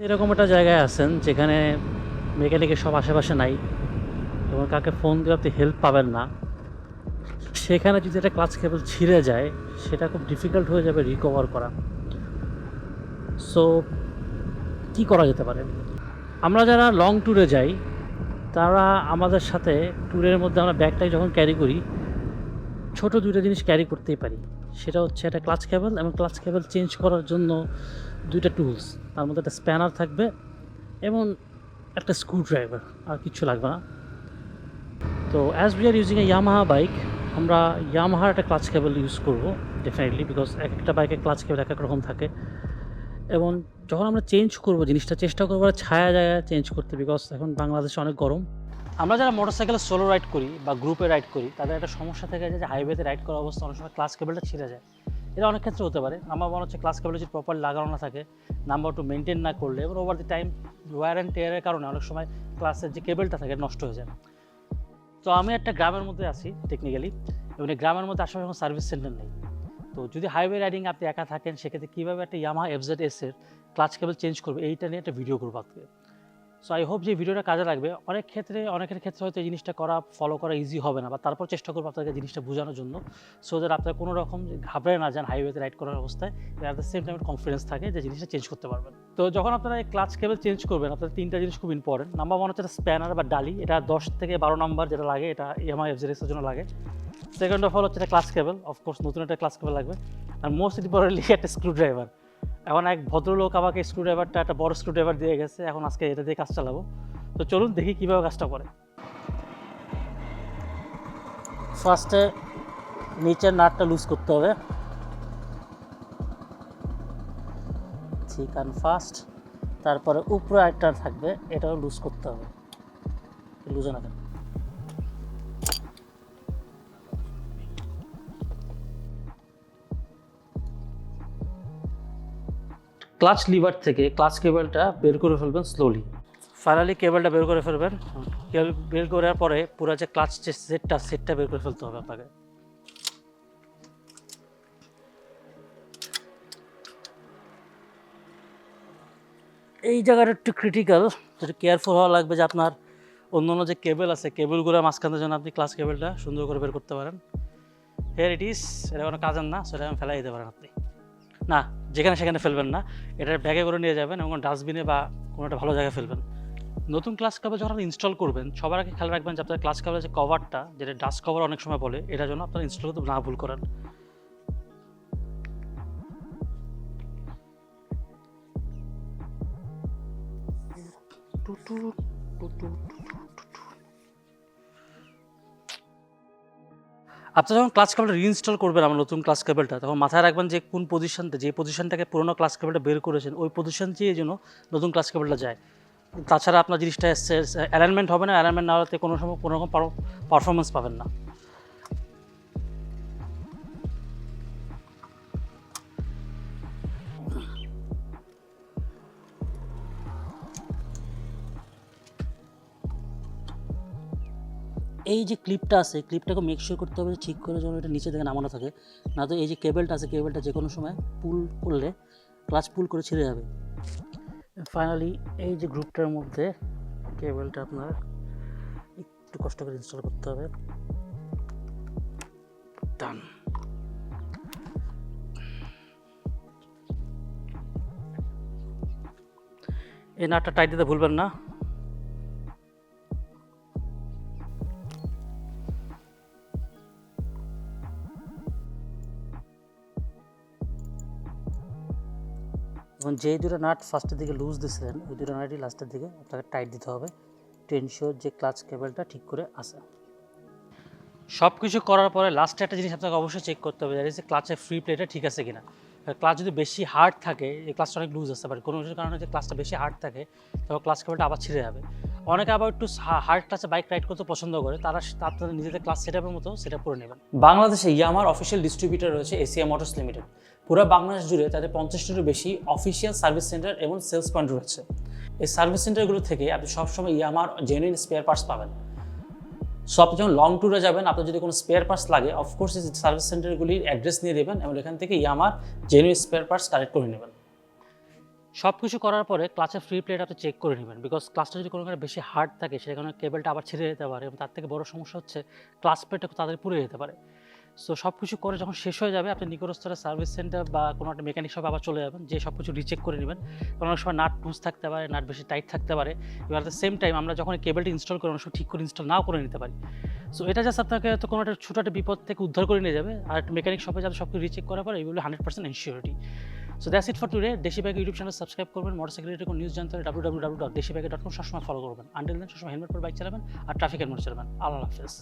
এরকম একটা জায়গায় আছেন যেখানে মেকানিকের সব আশেপাশে নাই এবং কাকে ফোন দিয়ে আপনি হেল্প পাবেন না, সেখানে যদি একটা ক্লাচ কেবল ছিঁড়ে যায় সেটা খুব ডিফিকাল্ট হয়ে যাবে রিকভার করা। সো কী করা যেতে পারে? আমরা যারা লং ট্যুরে যাই তারা আমাদের সাথে ট্যুরের মধ্যে আমরা ব্যাগটাই যখন ক্যারি করি ছোট দুইটা জিনিস ক্যারি করতেই পারি। সেটা হচ্ছে একটা ক্লাচ কেবল এবং ক্লাচ কেবল চেঞ্জ করার জন্য দুইটা টুলস, তার মধ্যে একটা স্প্যানার থাকবে এবং একটা স্ক্রু ড্রাইভার, আর কিছু লাগবে না। তো as we are using a Yamaha bike, আমরা ইয়ামাহার একটা ক্লাচ কেবল ইউজ করবো ডেফিনেটলি, বিকজ এক একটা বাইকের ক্লাচ কেবল এক এক রকম থাকে। এবং যখন আমরা চেঞ্জ করবো জিনিসটা চেষ্টা করবো ছায়া জায়গায় চেঞ্জ করতে, বিকজ এখন বাংলাদেশে অনেক গরম। আমরা যারা মোটরসাইকেলে সোলো রাইড করি বা গ্রুপে রাইড করি তাদের একটা সমস্যা থেকে যায় যে হাইওয়েতে রাইড করার অবস্থা অনেক সময় ক্লাচ কেবলটা ছিঁড়ে যায়। এটা অনেক ক্ষেত্রে হতে পারে। নাম্বার ওয়ান হচ্ছে ক্লাচ কেবল যদি প্রপার লাগানো না থাকে, নাম্বার টু মেনটেন না করলে, এবং over the time wear and টেয়ারের কারণে অনেক সময় ক্লাসের যে কেবলটা থাকে নষ্ট হয়ে যায়। তো আমি একটা গ্রামের মধ্যে আছি টেকনিক্যালি, এবং এই গ্রামের মধ্যে আশেপাশে কোনো সার্ভিস সেন্টার নেই। তো যদি হাইওয়ে রাইডিং আপনি একা থাকেন সেক্ষেত্রে কীভাবে একটা Yamaha FZs এর ক্লাচ কেবল চেঞ্জ করবে এইটা নিয়ে একটা ভিডিও করবো আজকে। সো আই হোপ যে ভিডিওটা কাজে লাগবে। অনেকের ক্ষেত্রে হয়তো এই জিনিসটা ফলো করা ইজি হবে না, বা তারপর চেষ্টা করবো আপনাকে জিনিসটা বোঝানোর জন্য, সো দ্যাট আপনার কোনো রকম ঘাবড়ে না যান হাইওয়েতে রাইড করার অবস্থায়, at the same time confidence থাকে যে জিনিসটা চেঞ্জ করতে পারবেন। তো যখন আপনারা এই ক্লাচ কেবল চেঞ্জ করবেন আপনার তিনটা জিনিস খুব ইম্পর্টেন্ট। নাম্বার ওয়ান হচ্ছে স্প্যানার বা ডালি, এটা 10 থেকে 12 নাম্বার যেটা লাগে, এটা Yamaha FZs এর জন্য লাগে। সেকেন্ড অফ অল হচ্ছে একটা ক্লাচ কেবল, অফকোর্স নতুন একটা ক্লাচ কেবল লাগবে। আর মোস্ট ইম্পর্টেন্টলি একটা স্ক্রু ড্রাইভার। এখন এক ভদ্রলোক আমাকে স্ক্রু ড্রাইভারটা একটা বড় স্ক্রু ড্রাইভার দিয়ে গেছে, এখন আজকে এটা দিয়ে কাজ চালাবো। তো চলুন দেখি কীভাবে কাজটা করে। ফার্স্টে নিচের নাটটা লুজ করতে হবে, ঠিক অ্যান্ড ফাস্ট। তারপরে উপরে একটা থাকবে, এটাও লুজ করতে হবে, লুজে না কেন। ক্লাচ লিভার থেকে ক্লাচ কেবলটা বের করে ফেলবেন স্লোলি। ফাইনালি কেবলটা বের করে ফেলবেন। কেবল বের করার পরে পুরো যে ক্লাচ যে সেটটা বের করে ফেলতে হবে আপনাকে। এই জায়গাটা একটু ক্রিটিক্যাল, একটু কেয়ারফুল হওয়া লাগবে যে আপনার অন্য যে কেবল আছে কেবলগুলো মাঝখানের জন্য আপনি ক্লাচ কেবলটা সুন্দর করে বের করতে পারেন। হেয়ার ইট ইজ, এটা কোনো কাজের না, সেটা আমি ফেলাই দিতে পারেন আপনি। না, যেখানে সেখানে ফেলবেন না, এটার ব্যাগে করে নিয়ে যাবেন এবং ডাস্টবিনে বা কোনো একটা ভালো জায়গায় ফেলবেন। নতুন ক্লাচ কেবল যখন আপনি ইনস্টল করবেন সবার আগে খেয়াল রাখবেন যে আপনার ক্লাচ কেবলের যে কভারটা, যেটা ডাস্ট কভার অনেক সময় বলে, এটার জন্য আপনার ইনস্টল করতে না ভুল করেন। আপনি যখন ক্লাচ কেবলটা রিইনস্টল করবেন আমার নতুন ক্লাচ কেবলটা, তখন মাথায় রাখবেন যে কোন যে পজিশনটাকে পুরোনো ক্লাচ কেবলটা বের করেছেন ওই পজিশন চেয়ে যেন নতুন ক্লাচ কেবলটা যায়। তাছাড়া আপনার জিনিসটা অ্যালাইনমেন্ট হবে না, অ্যালাইনমেন্ট না হলে কোনো সময় কোনো রকম পারফরমেন্স পাবেন না। এই যে ক্লিপটা আছে, ক্লিপটাকে মেক শিওর করতে হবে ঠিক করে যেন এটা নিচে থেকে নামানো থাকে, না তো এই যে কেবলটা আছে কেবলটা যে কোনো সময় পুল করলে ক্লাচ পুল করে ছিঁড়ে যাবে। ফাইনালি এই যে গ্রুপটার মধ্যে কেবলটা আপনার একটু কষ্ট করে ইনস্টল করতে হবে। ডান। এই নাটটা টাইট দিতে ভুলবেন না। এবং যেই দুটো নাট ফার্স্টের দিকে লুজ দিয়েছিলেন ওই দুটো নাটই লাস্টের দিকে আপনাকে টাইট দিতে হবে টু এনশিওর যে ক্লাচ কেবলটা ঠিক করে আসে। সব কিছু করার পরে লাস্টে একটা জিনিস আপনাকে অবশ্যই চেক করতে হবে, যে ক্লাচের ফ্রি প্লেটা ঠিক আছে কিনা। ক্লাচ যদি বেশি হার্ড থাকে, এই ক্লাচটা অনেক লুজ আসতে পারে, কোনো কিছুর কারণে যে ক্লাচটা বেশি হার্ড থাকে তখন ক্লাচ কেবলটা আবার ছিঁড়ে যাবে। অনেকে আবার একটু হার্ড ক্লাচে বাইক রাইড করতে পছন্দ করে, তারা আপনাদের নিজেদের ক্লাচ সেটআপের মতো সেটা করে নেবেন। বাংলাদেশে ইয়ামাহার অফিসিয়াল ডিস্ট্রিবিউটর রয়েছে এশিয়া মোটরস লিমিটেড। পুরো বাংলাদেশ জুড়ে তাদের 50টিরও বেশি অফিসিয়াল সার্ভিস সেন্টার এবং সেলস পয়েন্ট রয়েছে। এই সার্ভিস সেন্টারগুলো থেকে আপনি সবসময় ইয়ামাহার জেনুইন স্পেয়ার পার্টস পাবেন। সো আপনি যখন লং ট্যুরে যাবেন, আপনার যদি কোনো স্পেয়ার পার্টস লাগে, অফকোর্স এই সার্ভিস সেন্টারগুলির অ্যাড্রেস নিয়ে দেবেন এবং এখান থেকে ইয়ামাহার জেনুইন স্পেয়ার পার্টস কালেক্ট করে নেবেন। সব কিছু করার পরে ক্লাচের ফ্রি প্লেট আপনি চেক করে নেবেন, বিকজ ক্লাচটা যদি কোনো কারণে বেশি হার্ড থাকে সেখানে কেবলটা আবার ছিঁড়ে যেতে পারে, এবং তার থেকে বড় সমস্যা হচ্ছে ক্লাচ প্লেটটা তাদের পুড়ে যেতে পারে। সো সব কিছু করে যখন শেষ হয়ে যাবে, আপনি নিকটস্থ সার্ভিস সেন্টার বা কোনো একটা মেকানিক শপে আবার চলে যাবেন, যে সব কিছু রিচেক করে নেবেন। কারণ অনেক সময় নাট লুজ থাকতে পারে, নাট বেশি টাইট থাকতে পারে। এবার অ্যাট দ্য সেম টাইম আমরা যখন কেবলটা ইনস্টল করি অনেক সময় ঠিক করে ইনস্টল নাও করে নিতে পারি। সো এটা জাস্ট আপনাকে তো কোনো একটা ছোটো একটা বিপদ থেকে উদ্ধার করে নিয়ে যাবে। আর একটা মেকানিক শপে যাতে সব কিছু রিচেক করার পরে এগুলো 100% ইনসিওরিটি। So that's it for today. Deshi bike YouTube channel subscribe করবেন, মোটরসাইকেল রিলেটেড কোনো নিউজ জানতে হলে www.deshibike.com সবসময় ফলো করবেন। আনটিল দেন সবসময় হেলমেট পরে বাইক চালাবেন আর ট্রাফিকের মোড়ে চালাবেন। আল্লাহ হাফেজ।